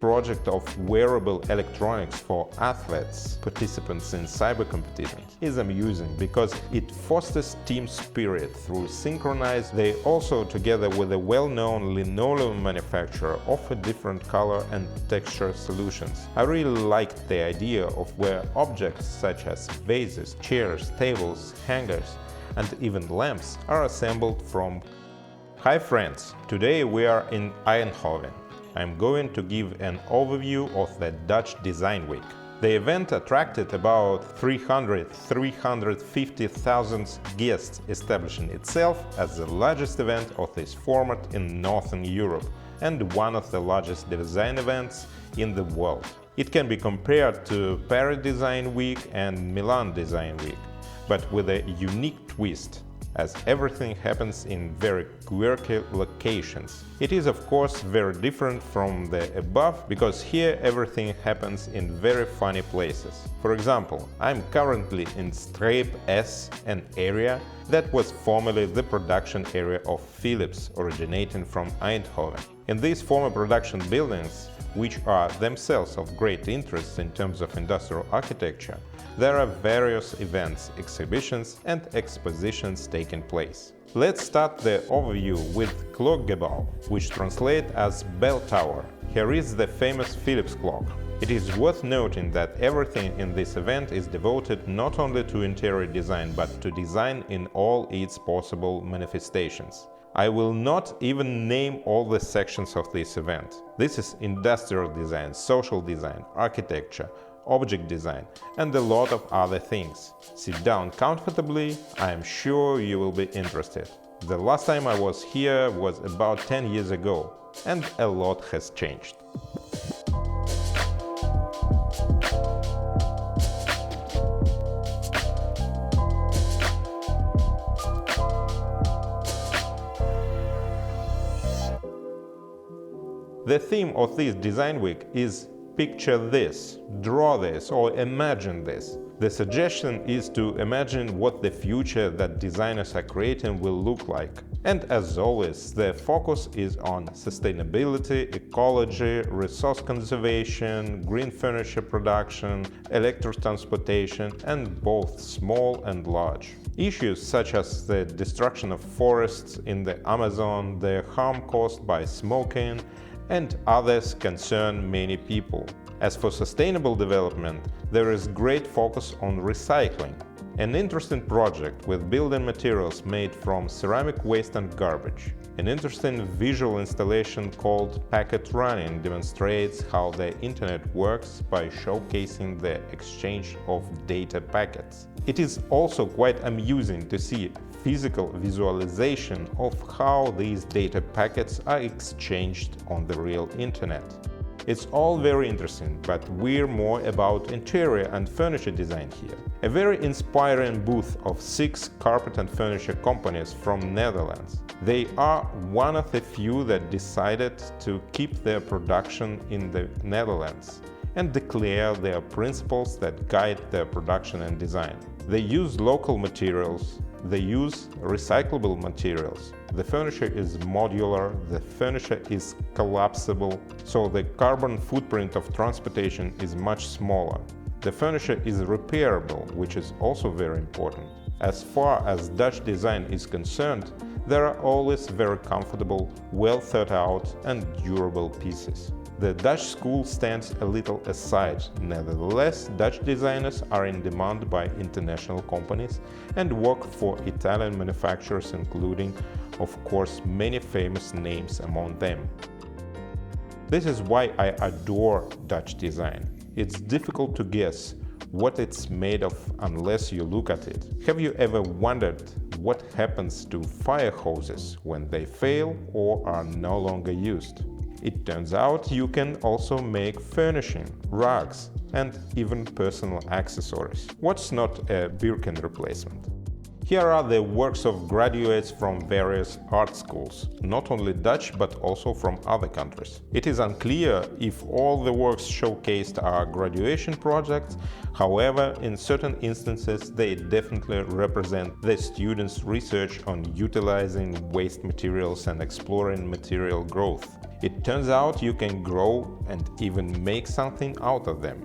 project of wearable electronics for athletes, participants in cyber competitions, is amusing because it fosters team spirit through synchronized. They also, together with a well-known linoleum manufacturer, offer different color and texture solutions. I really liked the idea of where objects such as vases, chairs, tables, hangers, and even lamps are assembled from. Hi friends! Today we are in Eindhoven. I'm going to give an overview of the Dutch Design Week. The event attracted about 350,000 guests, establishing itself as the largest event of this format in Northern Europe and one of the largest design events in the world. It can be compared to Paris Design Week and Milan Design Week, but with a unique twist, as everything happens in very quirky locations. It is of course very different from the above, because here everything happens in very funny places. For example, I'm currently in Strape S, an area that was formerly the production area of Philips, originating from Eindhoven. In these former production buildings, which are themselves of great interest in terms of industrial architecture, there are various events, exhibitions and expositions taking place. Let's start the overview with Klokgebouw, which translates as bell tower. Here is the famous Philips clock. It is worth noting that everything in this event is devoted not only to interior design, but to design in all its possible manifestations. I will not even name all the sections of this event. This is industrial design, social design, architecture, object design, and a lot of other things. Sit down comfortably, I am sure you will be interested. The last time I was here was about 10 years ago, and a lot has changed. The theme of this Design Week is picture this, draw this, or imagine this. The suggestion is to imagine what the future that designers are creating will look like. And as always, the focus is on sustainability, ecology, resource conservation, green furniture production, electric transportation, and both small and large. Issues such as the destruction of forests in the Amazon, the harm caused by smoking, and others concern many people. As for sustainable development, there is great focus on recycling. An interesting project with building materials made from ceramic waste and garbage. An interesting visual installation called Packet Running demonstrates how the internet works by showcasing the exchange of data packets. It is also quite amusing to see physical visualization of how these data packets are exchanged on the real internet. It's all very interesting, but we're more about interior and furniture design here. A very inspiring booth of 6 carpet and furniture companies from Netherlands. They are one of the few that decided to keep their production in the Netherlands and declare their principles that guide their production and design. They use local materials, they use recyclable materials. The furniture is modular, the furniture is collapsible, so the carbon footprint of transportation is much smaller. The furniture is repairable, which is also very important. As far as Dutch design is concerned, there are always very comfortable, well thought out and durable pieces. The Dutch school stands a little aside. Nevertheless, Dutch designers are in demand by international companies and work for Italian manufacturers, including, of course, many famous names among them. This is why I adore Dutch design. It's difficult to guess what it's made of unless you look at it. Have you ever wondered what happens to fire hoses when they fail or are no longer used? It turns out you can also make furnishing, rugs, and even personal accessories. What's not a Birkin replacement? Here are the works of graduates from various art schools, not only Dutch but also from other countries. It is unclear if all the works showcased are graduation projects, however, in certain instances they definitely represent the students' research on utilizing waste materials and exploring material growth. It turns out you can grow and even make something out of them,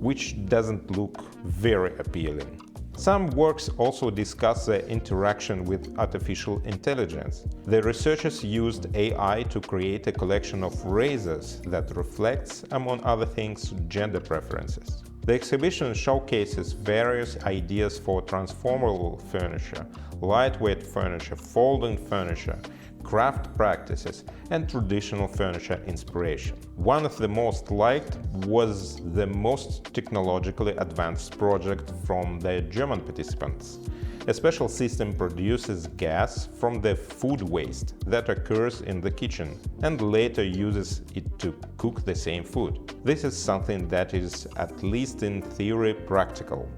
which doesn't look very appealing. Some works also discuss the interaction with artificial intelligence. The researchers used AI to create a collection of razors that reflects, among other things, gender preferences. The exhibition showcases various ideas for transformable furniture, lightweight furniture, folding furniture, craft practices, and traditional furniture inspiration. One of the most liked was the most technologically advanced project from the German participants. A special system produces gas from the food waste that occurs in the kitchen and later uses it to cook the same food. This is something that is, at least in theory, practical.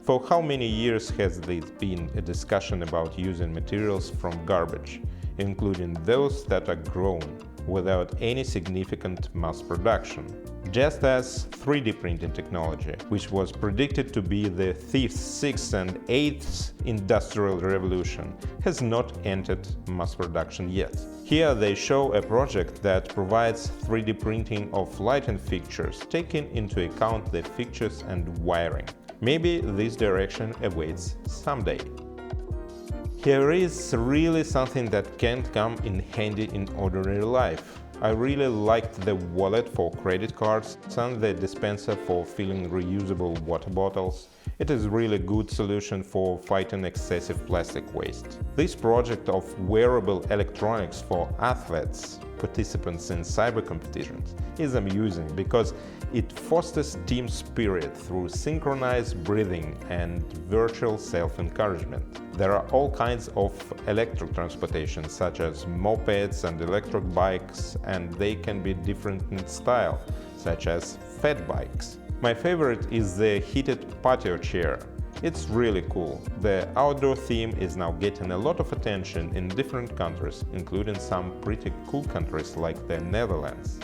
For how many years has there been a discussion about using materials from garbage, including those that are grown without any significant mass production? Just as 3D printing technology, which was predicted to be the fifth, sixth and eighth industrial revolution, has not entered mass production yet. Here they show a project that provides 3D printing of lighting fixtures, taking into account the fixtures and wiring. Maybe this direction awaits someday. Here is really something that can't come in handy in ordinary life. I really liked the wallet for credit cards and the dispenser for filling reusable water bottles. It is really a good solution for fighting excessive plastic waste. This project of wearable electronics for athletes, participants in cyber competitions, is amusing because it fosters team spirit through synchronized breathing and virtual self-encouragement. There are all kinds of electric transportation, such as mopeds and electric bikes, and they can be different in style, such as fat bikes. My favorite is the heated patio chair. It's really cool. The outdoor theme is now getting a lot of attention in different countries, including some pretty cool countries like the Netherlands.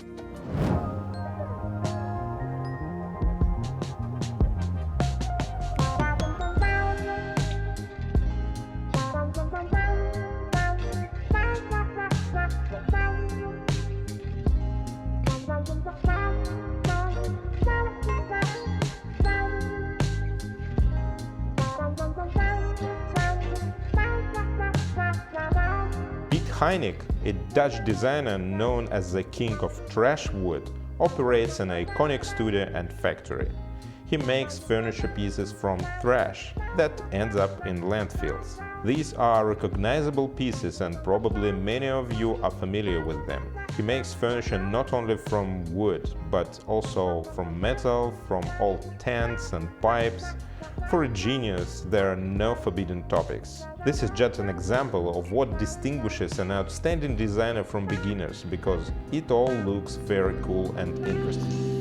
Heineck, a Dutch designer known as the king of trash wood, operates an iconic studio and factory. He makes furniture pieces from trash that ends up in landfills. These are recognizable pieces and probably many of you are familiar with them. He makes furniture not only from wood, but also from metal, from old tents and pipes. For a genius, there are no forbidden topics. This is just an example of what distinguishes an outstanding designer from beginners, because it all looks very cool and interesting.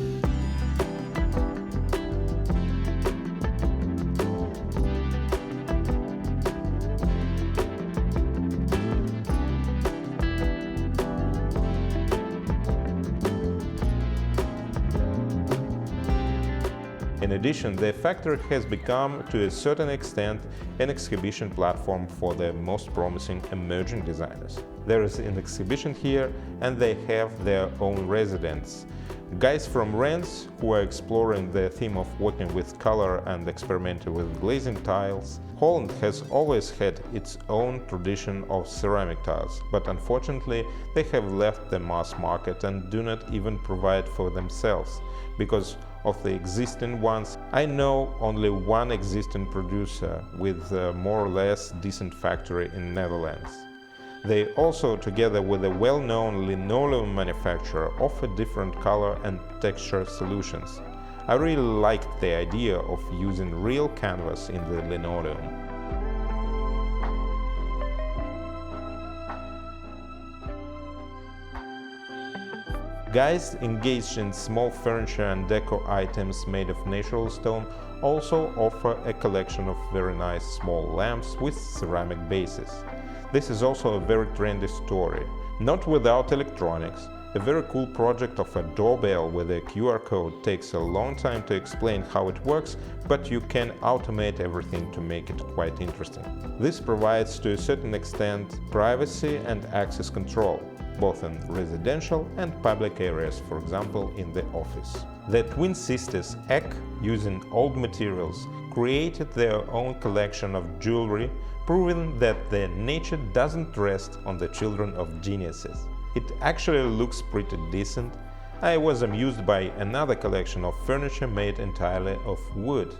In addition, the factory has become, to a certain extent, an exhibition platform for the most promising emerging designers. There is an exhibition here, and they have their own residents. Guys from Rennes who are exploring the theme of working with color and experimenting with glazing tiles. Holland has always had its own tradition of ceramic tiles, but unfortunately they have left the mass market and do not even provide for themselves. Because of the existing ones, I know only one existing producer with a more or less decent factory in Netherlands. They also, together with a well-known linoleum manufacturer, offer different color and texture solutions. I really liked the idea of using real canvas in the linoleum. Guys engaged in small furniture and decor items made of natural stone also offer a collection of very nice small lamps with ceramic bases. This is also a very trendy story. Not without electronics. A very cool project of a doorbell with a QR code takes a long time to explain how it works, but you can automate everything to make it quite interesting. This provides to a certain extent privacy and access control, both in residential and public areas, for example in the office. The twin sisters Eck, using old materials, created their own collection of jewelry, proving that the nature doesn't rest on the children of geniuses. It actually looks pretty decent. I was amused by another collection of furniture made entirely of wood,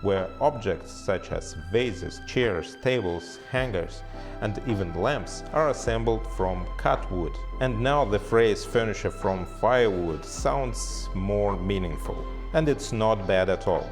where objects such as vases, chairs, tables, hangers, and even lamps are assembled from cut wood. And now the phrase furniture from firewood sounds more meaningful. And it's not bad at all.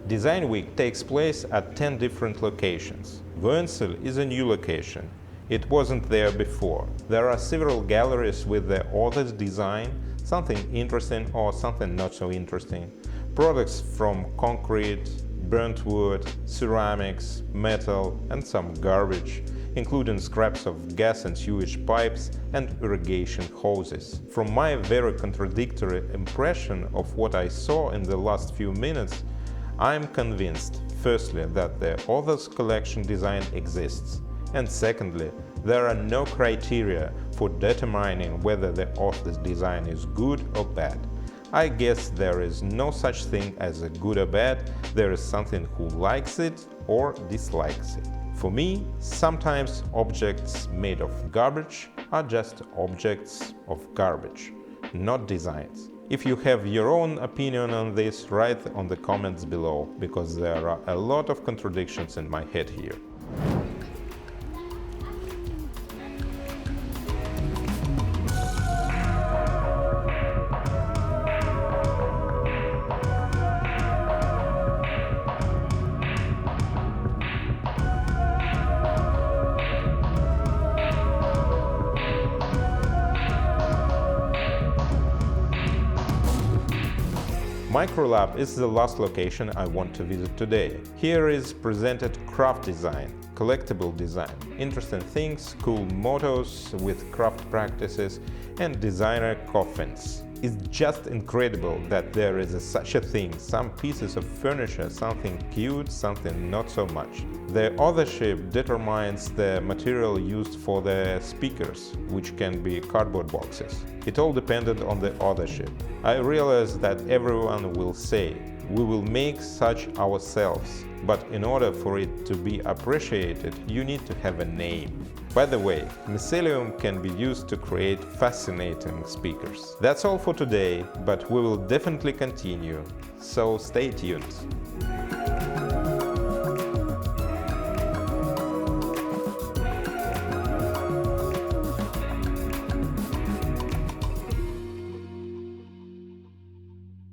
Design Week takes place at 10 different locations. Woensel is a new location. It wasn't there before. There are several galleries with the author's design, something interesting or something not so interesting, products from concrete, burnt wood, ceramics, metal, and some garbage, including scraps of gas and sewage pipes and irrigation hoses. From my very contradictory impression of what I saw in the last few minutes, I'm convinced, firstly, that the author's collection design exists, and secondly, there are no criteria for determining whether the author's design is good or bad. I guess there is no such thing as a good or bad, there is something who likes it or dislikes it. For me, sometimes objects made of garbage are just objects of garbage, not designs. If you have your own opinion on this, write on the comments below, because there are a lot of contradictions in my head here. Microlab is the last location I want to visit today. Here is presented craft design, collectible design, interesting things, cool mottos with craft practices, and designer coffins. It's just incredible that there is such a thing, some pieces of furniture, something cute, something not so much. The authorship determines the material used for the speakers, which can be cardboard boxes. It all depended on the authorship. I realized that everyone will say, we will make such ourselves, but in order for it to be appreciated, you need to have a name. By the way, mycelium can be used to create fascinating speakers. That's all for today, but we will definitely continue, so stay tuned.